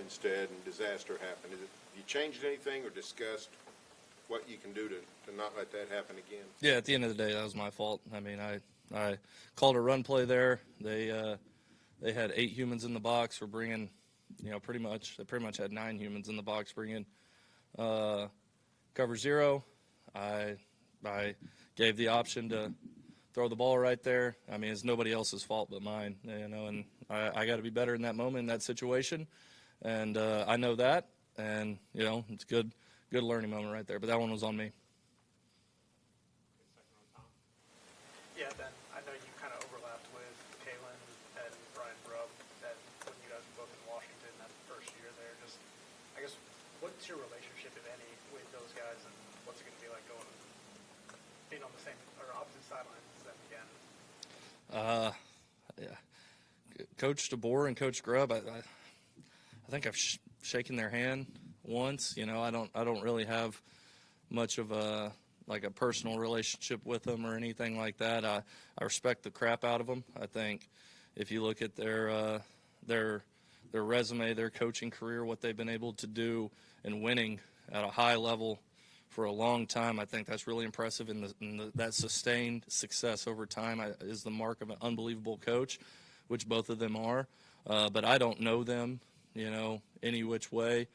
instead and disaster happened. You changed anything or discussed what you can do to not let that happen again? Yeah, at the end of the day, that was my fault. I mean, I called a run play there. They had 8 humans in the box. We're bringing, they pretty much had 9 humans in the box, bringing cover 0. I gave the option to throw the ball right there. I mean, it's nobody else's fault but mine, and I got to be better in that moment, in that situation, and I know that, and it's good learning moment right there. But that one was on me. Yeah, Ben, I know you kind of overlapped with Kalen and Brian Grubb that when you guys were both in Washington that first year there. Just, I guess, what's your relationship, if any, with those guys, and what's it going to be like being on the same or opposite sidelines as them again? Yeah. Coach DeBoer and Coach Grubb, I think I've shaken their hand once. I don't really have much of a personal relationship with them or anything like that. I respect the crap out of them. I think if you look at their resume, their coaching career, what they've been able to do and winning at a high level for a long time, I think that's really impressive. And that sustained success over time is the mark of an unbelievable coach, which both of them are. But I don't know them, any which way.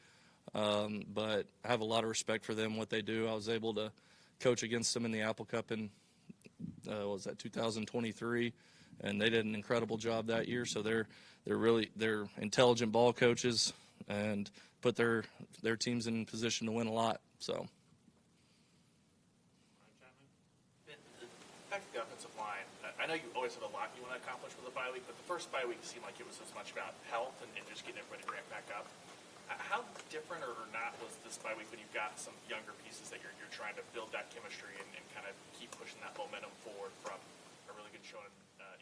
But I have a lot of respect for them, what they do. I was able to coach against them in the Apple Cup in, 2023, and they did an incredible job that year. So they're intelligent ball coaches and put their teams in position to win a lot. So. Back to the offensive line. I know you always have a lot you want to accomplish with the bye week, but the first bye week seemed like it was as much about health and just getting everybody ramped back up. How different or not was this bye week when you've got some younger pieces that you're trying to build that chemistry and kind of keep pushing that momentum forward from a really good showing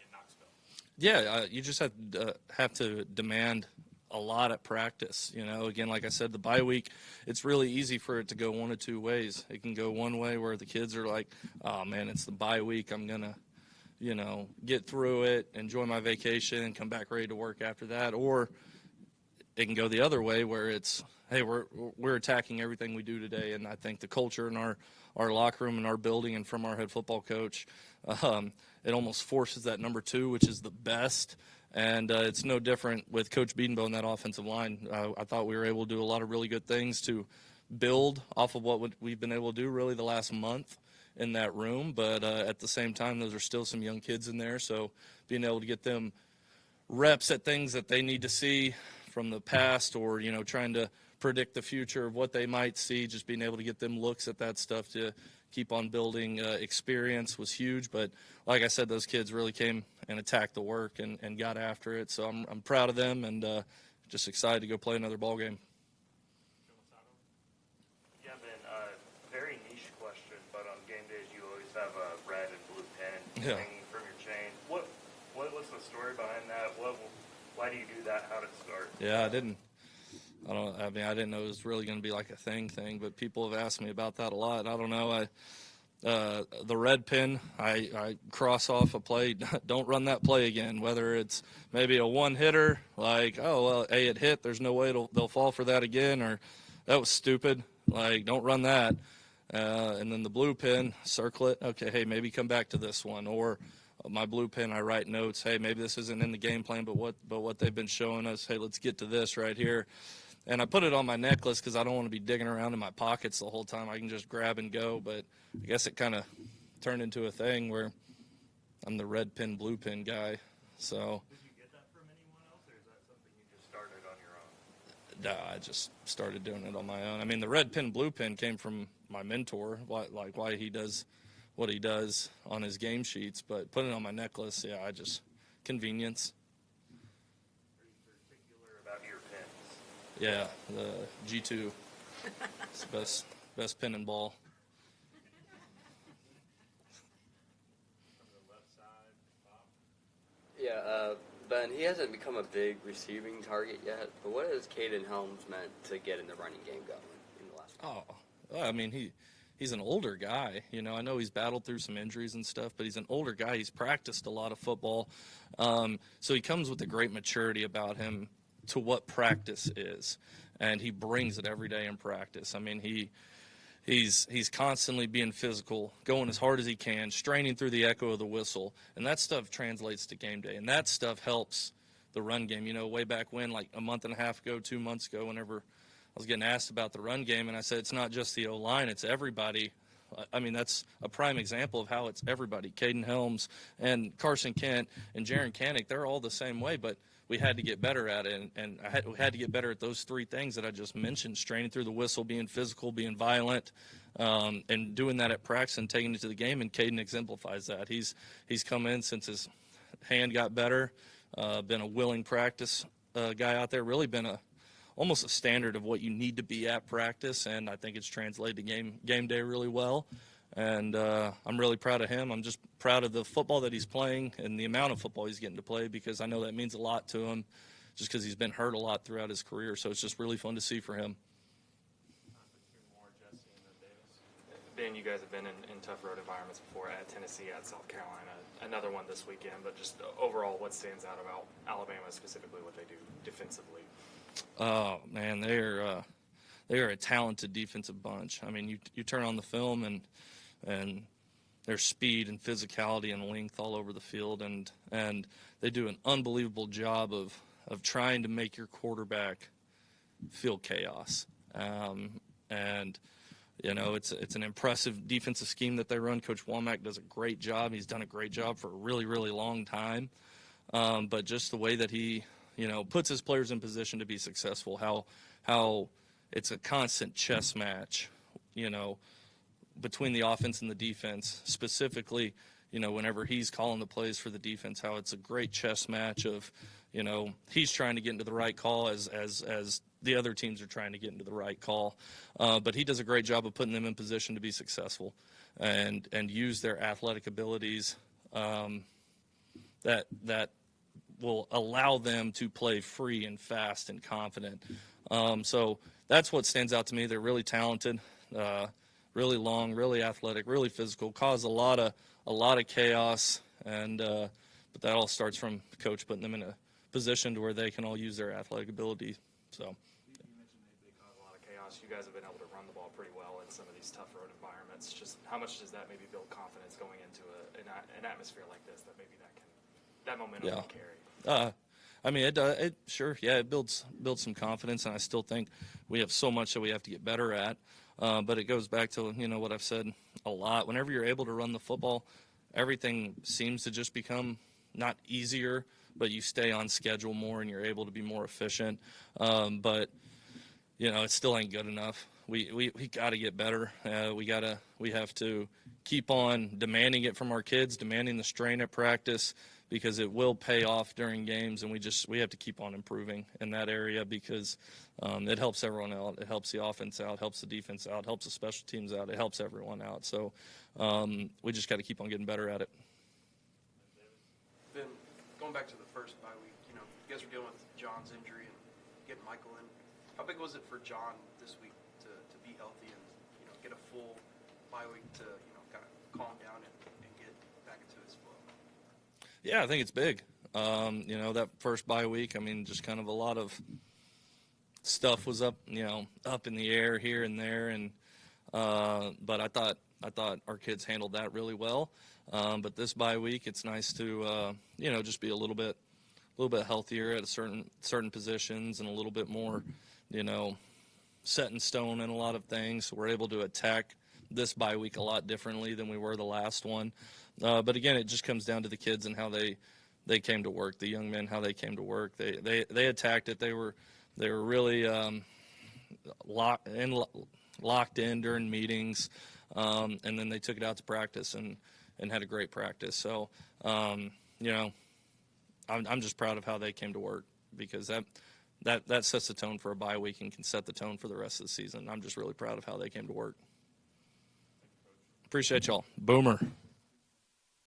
in Knoxville? Yeah, you just have to demand a lot at practice. Again, like I said, the bye week, it's really easy for it to go one of two ways. It can go one way where the kids are like, oh, man, it's the bye week. I'm going to, get through it, enjoy my vacation, and come back ready to work after that. Or it can go the other way where it's, hey, we're attacking everything we do today. And I think the culture in our locker room and our building and from our head football coach, it almost forces that number 2, which is the best. And it's no different with Coach Biedenbow in that offensive line. I thought we were able to do a lot of really good things to build off of what we've been able to do really the last month in that room. But at the same time, those are still some young kids in there. So being able to get them reps at things that they need to see from the past or, trying to predict the future of what they might see, just being able to get them looks at that stuff to keep on building experience was huge. But like I said, those kids really came and attacked the work and got after it. So I'm proud of them and just excited to go play another ball game. Yeah, Ben, very niche question, but on game days you always have a red and blue pen hanging from your chain. What's the story behind that? Why do you do that? How did it start? Yeah, I didn't know it was really going to be like a thing, but people have asked me about that a lot. I don't know. The red pin, I cross off a play. Don't run that play again. Whether it's maybe a one hitter, like, oh well, it hit. There's no way they'll fall for that again, or that was stupid. Like, don't run that. And then the blue pin, circle it. Okay, hey, maybe come back to this one. Or my blue pen, I write notes. Hey, maybe this isn't in the game plan, but what they've been showing us. Hey, let's get to this right here. And I put it on my necklace because I don't want to be digging around in my pockets the whole time. I can just grab and go. But I guess it kind of turned into a thing where I'm the red pin, blue pin guy. So. Did you get that from anyone else, or is that something you just started on your own? Nah, I just started doing it on my own. I mean, the red pin, blue pin came from my mentor, why he does what he does on his game sheets. But putting it on my necklace, yeah, convenience. Are you particular about your pins? Yeah, the G2. It's the best pin and ball. From the left side, Bob? Yeah, Ben, he hasn't become a big receiving target yet, but what has Caden Helms meant to get in the running game going in the last week? Well, I mean, he's an older guy. I know he's battled through some injuries and stuff, but he's an older guy. He's practiced a lot of football. So he comes with a great maturity about him to what practice is, and he brings it every day in practice. I mean, he's constantly being physical, going as hard as he can, straining through the echo of the whistle, and that stuff translates to game day, and that stuff helps the run game. You know, way back when, like a month and a half ago, 2 months ago, whenever I was getting asked about the run game, and I said it's not just the O-line, it's everybody. I mean, that's a prime example of how it's everybody. Caden Helms and Carson Kent and Jaron Canick, they're all the same way, but we had to get better at it, and we had to get better at those three things that I just mentioned: straining through the whistle, being physical, being violent, and doing that at practice and taking it to the game. And Caden exemplifies that. He's come in since his hand got better, been a willing practice guy out there, really been almost a standard of what you need to be at practice, and I think it's translated to game day really well. And I'm really proud of him. I'm just proud of the football that he's playing and the amount of football he's getting to play, because I know that means a lot to him just because he's been hurt a lot throughout his career. So it's just really fun to see for him. Ben, you guys have been in tough road environments before, at Tennessee, at South Carolina, another one this weekend, but just overall, what stands out about Alabama, specifically what they do defensively? Oh, man, they are a talented defensive bunch. I mean, you turn on the film and there's speed and physicality and length all over the field, and they do an unbelievable job of trying to make your quarterback feel chaos. And you know, it's an impressive defensive scheme that they run. Coach Womack does a great job. He's done a great job for a really, really long time. But just the way that he, you know, puts his players in position to be successful, how it's a constant chess match, you know, between the offense and the defense. Specifically, you know, whenever he's calling the plays for the defense, how it's a great chess match of, you know, he's trying to get into the right call as the other teams are trying to get into the right call. But he does a great job of putting them in position to be successful and use their athletic abilities that will allow them to play free and fast and confident. So that's what stands out to me. They're really talented, really long, really athletic, really physical, cause a lot of chaos, and but that all starts from the coach putting them in a position to where they can all use their athletic ability. So you mentioned they cause a lot of chaos. You guys have been able to run the ball pretty well in some of these tough road environments. Just how much does that maybe build confidence going into an atmosphere like this, that maybe that momentum can carry? I mean, it sure, yeah, it builds some confidence, and I still think we have so much that we have to get better at. But it goes back to, you know, what I've said a lot. Whenever you're able to run the football, everything seems to just become not easier, but you stay on schedule more and you're able to be more efficient. But you know, it still ain't good enough. We got to get better. We have to keep on demanding it from our kids, demanding the strain at practice, because it will pay off during games, and we have to keep on improving in that area, because it helps everyone out. It helps the offense out, helps the defense out, helps the special teams out. It helps everyone out. So we just got to keep on getting better at it. Ben, going back to the first bye week, you know, you guys were dealing with John's injury and getting Michael in. How big was it for John this week to be healthy and, you know, get a full bye week to, you know, kind of calm down and get back into his flow? Yeah, I think it's big. You know, that first bye week, I mean, just kind of a lot of stuff was up in the air here and there, and but I thought our kids handled that really well. But this bye week, it's nice to you know, just be a little bit healthier at certain positions and a little bit more, you know, set in stone in a lot of things. So we're able to attack this bye week a lot differently than we were the last one. But again, it just comes down to the kids and how they came to work. The young men, how they came to work. They attacked it. They were really locked in during meetings, and then they took it out to practice and had a great practice. So you know, I'm just proud of how they came to work, because that sets the tone for a bye week and can set the tone for the rest of the season. I'm just really proud of how they came to work. Appreciate y'all. Boomer.